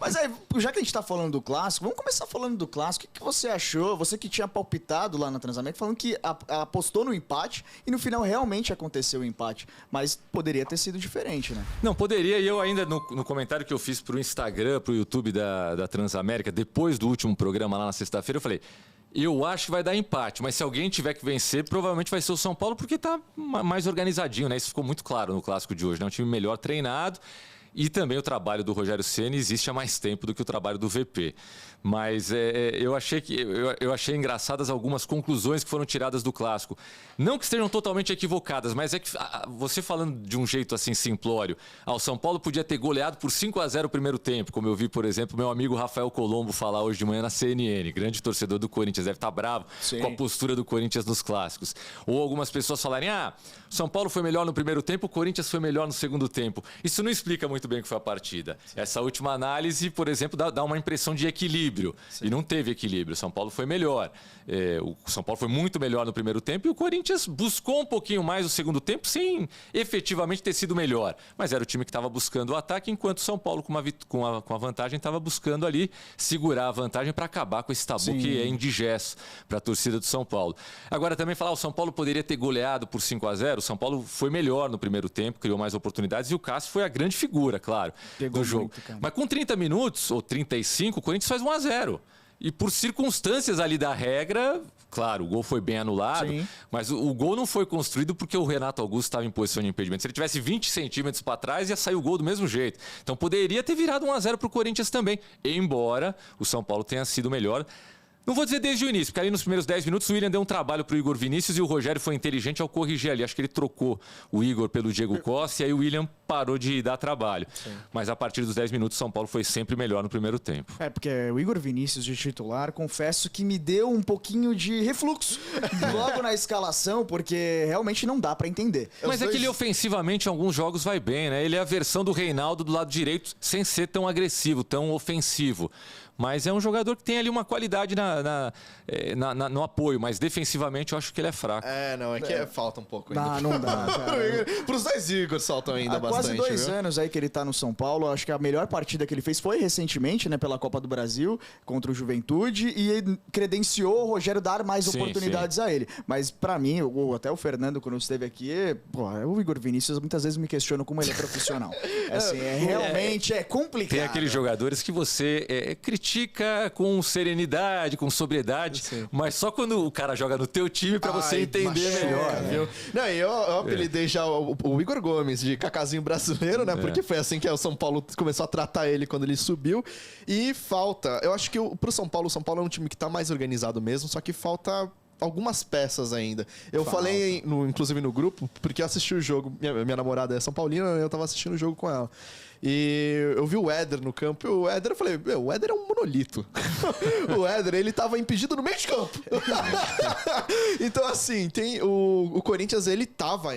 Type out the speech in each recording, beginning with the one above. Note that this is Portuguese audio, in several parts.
Mas aí, já que a gente tá falando do clássico, vamos começar falando do clássico. O que você achou? Você que tinha palpitado lá na Transamérica, falando que apostou no empate e no final realmente aconteceu o empate. Mas poderia ter sido diferente, né? Não, poderia. E eu ainda, no comentário que eu fiz pro Instagram, pro YouTube da Transamérica, depois do último programa lá na sexta-feira, eu falei... Eu acho que vai dar empate, mas se alguém tiver que vencer, provavelmente vai ser o São Paulo, porque tá mais organizadinho, né? Isso ficou muito claro no clássico de hoje, né? Um time melhor treinado. E também o trabalho do Rogério Ceni existe há mais tempo do que o trabalho do VP. Mas eu achei engraçadas algumas conclusões que foram tiradas do clássico. Não que estejam totalmente equivocadas, mas é que você falando de um jeito assim simplório, o São Paulo podia ter goleado por 5-0 o primeiro tempo, como eu vi, por exemplo, meu amigo Rafael Colombo falar hoje de manhã na CNN, grande torcedor do Corinthians, deve estar bravo Sim. com a postura do Corinthians nos clássicos. Ou algumas pessoas falarem, São Paulo foi melhor no primeiro tempo, o Corinthians foi melhor no segundo tempo. Isso não explica muito bem o que foi a partida. Sim. Essa última análise, por exemplo, dá uma impressão de equilíbrio. Sim. E não teve equilíbrio. O São Paulo foi melhor. O São Paulo foi muito melhor no primeiro tempo e o Corinthians buscou um pouquinho mais no segundo tempo sem efetivamente ter sido melhor. Mas era o time que estava buscando o ataque, enquanto o São Paulo, com a vantagem, estava buscando ali segurar a vantagem para acabar com esse tabu. Sim. Que é indigesto para a torcida do São Paulo. Agora, também falar, o São Paulo poderia ter goleado por 5-0. O São Paulo foi melhor no primeiro tempo, criou mais oportunidades e o Cássio foi a grande figura, claro, do jogo. Muito, mas com 30 minutos ou 35, o Corinthians faz 1-0. E por circunstâncias ali da regra, claro, o gol foi bem anulado, sim, mas o gol não foi construído porque o Renato Augusto estava em posição de impedimento. Se ele tivesse 20 centímetros para trás, ia sair o gol do mesmo jeito. Então poderia ter virado 1-0 para o Corinthians também, embora o São Paulo tenha sido melhor. Não vou dizer desde o início, porque ali nos primeiros 10 minutos o William deu um trabalho para o Igor Vinícius e o Rogério foi inteligente ao corrigir ali. Acho que ele trocou o Igor pelo Diego Costa e aí o William parou de dar trabalho. Sim. Mas a partir dos 10 minutos o São Paulo foi sempre melhor no primeiro tempo. Porque o Igor Vinícius de titular, confesso que me deu um pouquinho de refluxo logo na escalação, porque realmente não dá para entender. Mas é que ele ofensivamente em alguns jogos vai bem, né? Ele é a versão do Reinaldo do lado direito sem ser tão agressivo, tão ofensivo. Mas é um jogador que tem ali uma qualidade no apoio, mas defensivamente eu acho que ele é fraco. Falta um pouco ainda. Não dá, cara. Pros dois Igor faltam ainda bastante. Quase 2 anos aí que ele tá no São Paulo. Acho que a melhor partida que ele fez foi recentemente, né, pela Copa do Brasil, contra o Juventude, e credenciou o Rogério dar mais oportunidades a ele. Mas pra mim, até o Fernando, quando esteve aqui, o Igor Vinícius muitas vezes me questiona como ele é profissional. Realmente é complicado. Tem aqueles jogadores que você critica com serenidade, com sobriedade, mas só quando o cara joga no teu time pra você entender melhor. Viu? Não, eu apelidei já o Igor Gomes de Cacazinho brasileiro, né? Porque foi assim que o São Paulo começou a tratar ele quando ele subiu. E falta, eu acho que pro São Paulo, o São Paulo é um time que tá mais organizado mesmo, só que falta algumas peças ainda. Eu falei, inclusive no grupo, porque eu assisti o jogo, minha namorada é São Paulina, eu tava assistindo o jogo com ela. E eu vi o Éder no campo e o Éder, eu falei, o Éder é um monolito. O Éder, ele tava impedido no meio de campo. Então, assim, tem o Corinthians, ele tava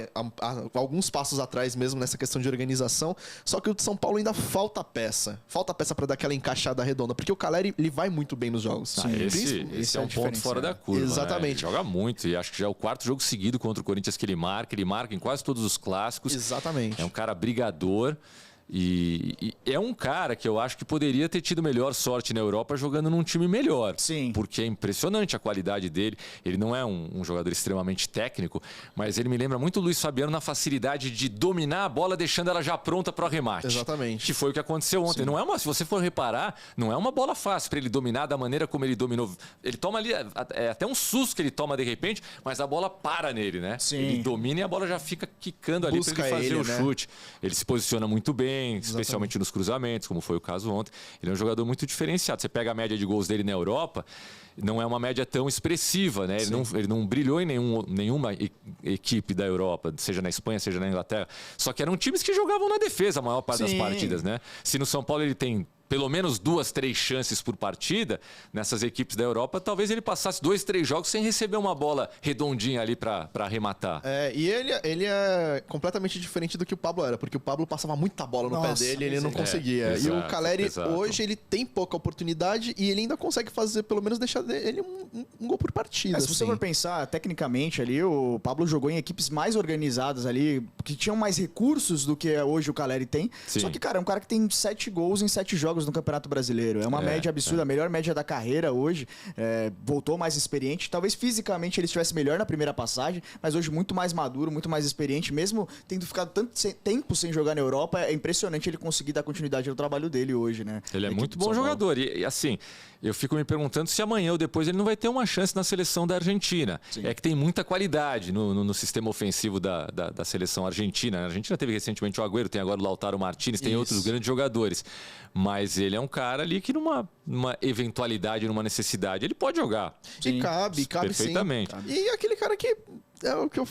alguns passos atrás mesmo nessa questão de organização, só que o de São Paulo ainda falta peça. Falta peça pra dar aquela encaixada redonda, porque o Caleri, ele vai muito bem nos jogos. Esse é um ponto fora da curva. Exatamente. Né? Ele joga muito e acho que já é o 4º jogo seguido contra o Corinthians que ele marca em quase todos os clássicos. Exatamente. É um cara brigador. E é um cara que eu acho que poderia ter tido melhor sorte na Europa jogando num time melhor. Sim. Porque é impressionante a qualidade dele. Ele não é um jogador extremamente técnico, mas ele me lembra muito o Luiz Fabiano na facilidade de dominar a bola deixando ela já pronta para o arremate. Exatamente. Que foi o que aconteceu ontem. Não é se você for reparar, não é uma bola fácil para ele dominar da maneira como ele dominou. Ele toma ali, até um susto que ele toma de repente, mas a bola para nele, né? Sim. Ele domina e a bola já fica quicando ali para ele fazer o chute. Ele se posiciona muito bem, especialmente nos cruzamentos, como foi o caso ontem. Ele é um jogador muito diferenciado. Você pega a média de gols dele na Europa, não é uma média tão expressiva, né? Ele não brilhou em nenhuma equipe da Europa, seja na Espanha, seja na Inglaterra. Só que eram times que jogavam na defesa a maior parte das partidas, né? Se no São Paulo ele tem pelo menos 2, 3 chances por partida, nessas equipes da Europa, talvez ele passasse 2, 3 jogos sem receber uma bola redondinha ali para arrematar. E ele é completamente diferente do que o Pablo era, porque o Pablo passava muita bola no pé dele e ele não conseguia. Exato, e o Caleri, hoje, ele tem pouca oportunidade e ele ainda consegue fazer, pelo menos, deixar ele um gol por partida. Se você for pensar, tecnicamente ali, o Pablo jogou em equipes mais organizadas ali, que tinham mais recursos do que hoje o Caleri tem. Sim. Só que, cara, é um cara que tem 7 gols em 7 jogos no Campeonato Brasileiro. É uma média absurda, a melhor média da carreira hoje. Voltou mais experiente. Talvez fisicamente ele estivesse melhor na primeira passagem, mas hoje muito mais maduro, muito mais experiente. Mesmo tendo ficado tanto tempo sem jogar na Europa, é impressionante ele conseguir dar continuidade ao trabalho dele hoje, né? Ele é muito bom jogador. E assim, eu fico me perguntando se amanhã ou depois ele não vai ter uma chance na seleção da Argentina. Sim. É que tem muita qualidade no sistema ofensivo da seleção argentina. A Argentina teve recentemente o Agüero, tem agora o Lautaro Martínez, tem outros grandes jogadores. Mas ele é um cara ali que numa eventualidade, numa necessidade, ele pode jogar. Sim. E cabe perfeitamente. Sim. E aquele cara que... É o que eu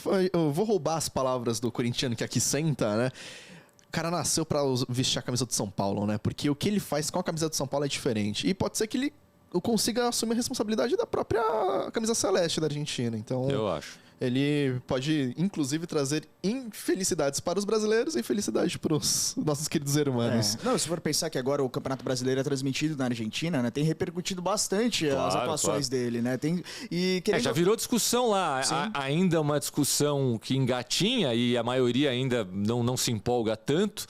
vou roubar as palavras do corintiano que aqui senta, né? O cara nasceu pra vestir a camisa do São Paulo, né? Porque o que ele faz com a camisa do São Paulo é diferente. E pode ser que ele consiga assumir a responsabilidade da própria camisa celeste da Argentina. Então, eu acho. Ele pode, inclusive, trazer infelicidades para os brasileiros e felicidade para os nossos queridos hermanos. Não, se for pensar que agora o Campeonato Brasileiro é transmitido na Argentina, né? Tem repercutido bastante as atuações dele, né? Já virou discussão lá. Ainda uma discussão que engatinha e a maioria ainda não se empolga tanto.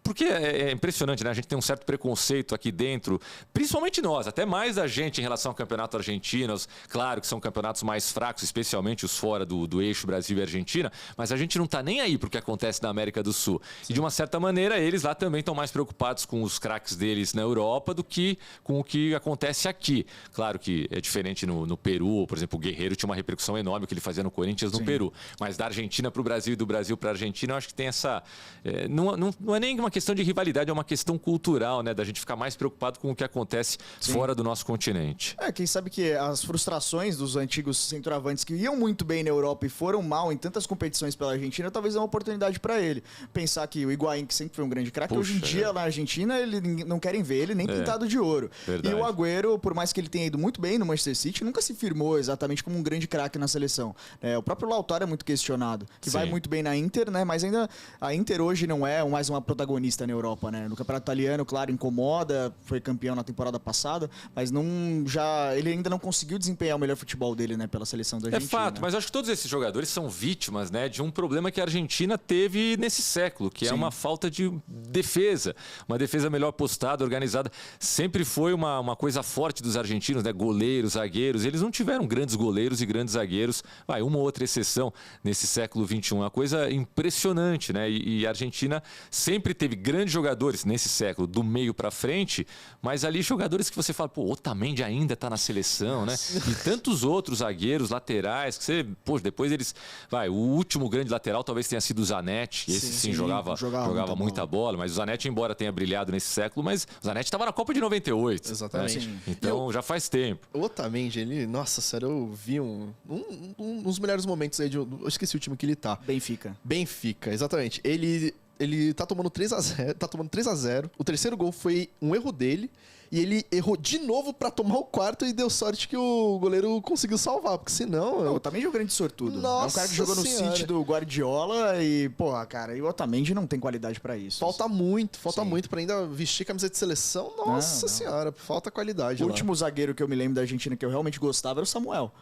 Porque é impressionante, né? A gente tem um certo preconceito aqui dentro, principalmente nós, até mais a gente em relação ao Campeonato Argentino. Claro que são campeonatos mais fracos, especialmente os fora do eixo Brasil e Argentina, mas a gente não está nem aí para o que acontece na América do Sul. Sim. E de uma certa maneira, eles lá também estão mais preocupados com os craques deles na Europa do que com o que acontece aqui. Claro que é diferente no Peru, por exemplo, o Guerreiro tinha uma repercussão enorme que ele fazia no Corinthians no Peru. Mas da Argentina para o Brasil e do Brasil para a Argentina, eu acho que tem essa... Não é nem uma questão de rivalidade, é uma questão cultural, né? Da gente ficar mais preocupado com o que acontece fora do nosso continente. Quem sabe que as frustrações dos antigos centroavantes que iam muito bem na Europa e foram mal em tantas competições pela Argentina, talvez é uma oportunidade para ele. Pensar que o Higuaín, que sempre foi um grande craque, hoje em dia na Argentina ele não querem ver ele nem pintado de ouro. Verdade. E o Agüero, por mais que ele tenha ido muito bem no Manchester City, nunca se firmou exatamente como um grande craque na seleção. O próprio Lautaro é muito questionado, que vai muito bem na Inter, né? Mas ainda a Inter hoje não é mais uma protagonista na Europa, né? No Campeonato Italiano, claro, incomoda, foi campeão na temporada passada, mas ele ainda não conseguiu desempenhar o melhor futebol dele, né, pela seleção da Argentina. É fato, mas acho que todos esses jogadores são vítimas, né, de um problema que a Argentina teve nesse século, que é uma falta de defesa. Uma defesa melhor postada, organizada. Sempre foi uma coisa forte dos argentinos, né? Goleiros, zagueiros. Eles não tiveram grandes goleiros e grandes zagueiros. Uma ou outra exceção nesse século XXI. É uma coisa impressionante, né? E a Argentina sempre teve grandes jogadores nesse século, do meio para frente, mas ali jogadores que você fala, pô, Otamendi ainda tá na seleção, né? E tantos outros zagueiros, laterais, que você... Pô, depois eles... O último grande lateral talvez tenha sido o Zanetti. Esse sim jogava muita bola. Mas o Zanetti, embora tenha brilhado nesse século, mas o Zanetti estava na Copa de 98. Exatamente. Né? Então já faz tempo. O Otamendi, ele... Nossa, sério, eu vi um dos melhores momentos aí eu esqueci o time que ele tá. Benfica, exatamente. Ele tá tomando 3-0. O terceiro gol foi um erro dele. E ele errou de novo pra tomar o quarto e deu sorte que o goleiro conseguiu salvar, porque senão... O Otamendi é um grande sortudo. Nossa, é um cara que jogou no City do Guardiola e, porra, cara, e o Otamendi não tem qualidade pra isso. Falta muito pra ainda vestir camisa de seleção. Nossa senhora, falta qualidade. O último zagueiro que eu me lembro da Argentina que eu realmente gostava era o Samuel.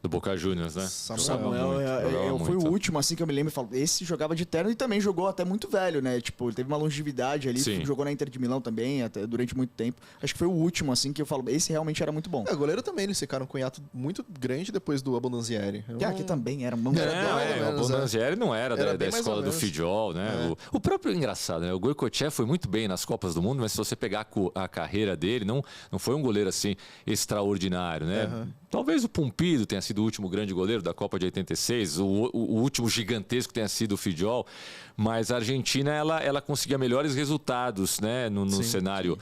Do Boca Juniors, né? Samuel foi o último, assim, que eu me lembro e falo, esse jogava de terno e também jogou até muito velho, né? Tipo, ele teve uma longevidade ali, jogou na Inter de Milão também, até durante muito tempo. Acho que foi o último, assim, que eu falo, esse realmente era muito bom. O goleiro também, eles ficaram com um hiato muito grande depois do Abondanzieri. Que também era... O Abondanzieri não era da escola do Fidjol, né? O próprio, engraçado, né? O Goicoechea foi muito bem nas Copas do Mundo, mas se você pegar a carreira dele, não foi um goleiro, assim, extraordinário, né? Talvez o Pumpido tenha sido o último grande goleiro da Copa de 86, o último gigantesco tenha sido o Fidjol, mas a Argentina, ela conseguia melhores resultados, né? No cenário...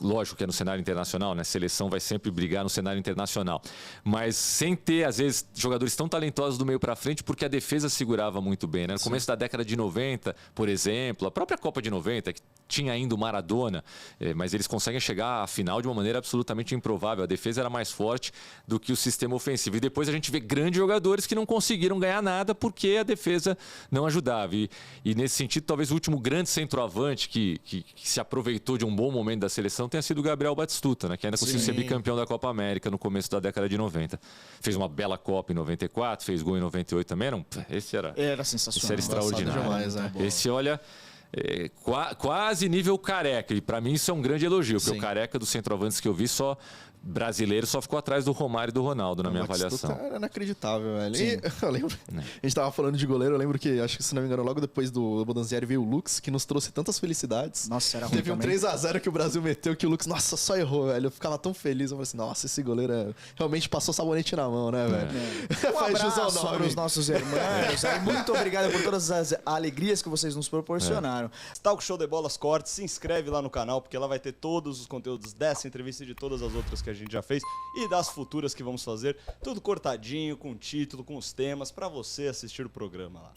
Lógico que é no cenário internacional, né? A seleção vai sempre brigar no cenário internacional. Mas sem ter, às vezes, jogadores tão talentosos do meio para frente, porque a defesa segurava muito bem, né? No começo da década de 90, por exemplo, a própria Copa de 90, que tinha ainda o Maradona, mas eles conseguem chegar à final de uma maneira absolutamente improvável. A defesa era mais forte do que o sistema ofensivo. E depois a gente vê grandes jogadores que não conseguiram ganhar nada porque a defesa não ajudava. E nesse sentido, talvez o último grande centroavante que se aproveitou de um bom momento da seleção tenha sido o Gabriel Batistuta, né? Que ainda conseguiu ser bicampeão da Copa América no começo da década de 90. Fez uma bela Copa em 94, fez gol em 98 também. Esse era sensacional. Esse era extraordinário. Demais, né? Esse, olha... quase nível Careca, e para mim isso é um grande elogio, porque o Careca dos centroavantes que eu vi brasileiro só ficou atrás do Romário e do Ronaldo na minha avaliação. Era inacreditável, velho. E eu lembro, a gente tava falando de goleiro, eu lembro que, acho que se não me engano, logo depois do Bodanzieri veio o Lux, que nos trouxe tantas felicidades. Nossa, era ruim. Teve um 3-0 que o Brasil meteu, que o Lux, nossa, só errou, velho. Eu ficava tão feliz, eu falei assim, nossa, esse goleiro realmente passou sabonete na mão, né, velho? Um abraço para os nossos irmãos. Muito obrigado por todas as alegrias que vocês nos proporcionaram. Talk Show de Bolas Cortes, se inscreve lá no canal, porque lá vai ter todos os conteúdos dessa entrevista e de todas as outras que a gente já fez e das futuras que vamos fazer, tudo cortadinho, com título, com os temas, pra você assistir o programa lá.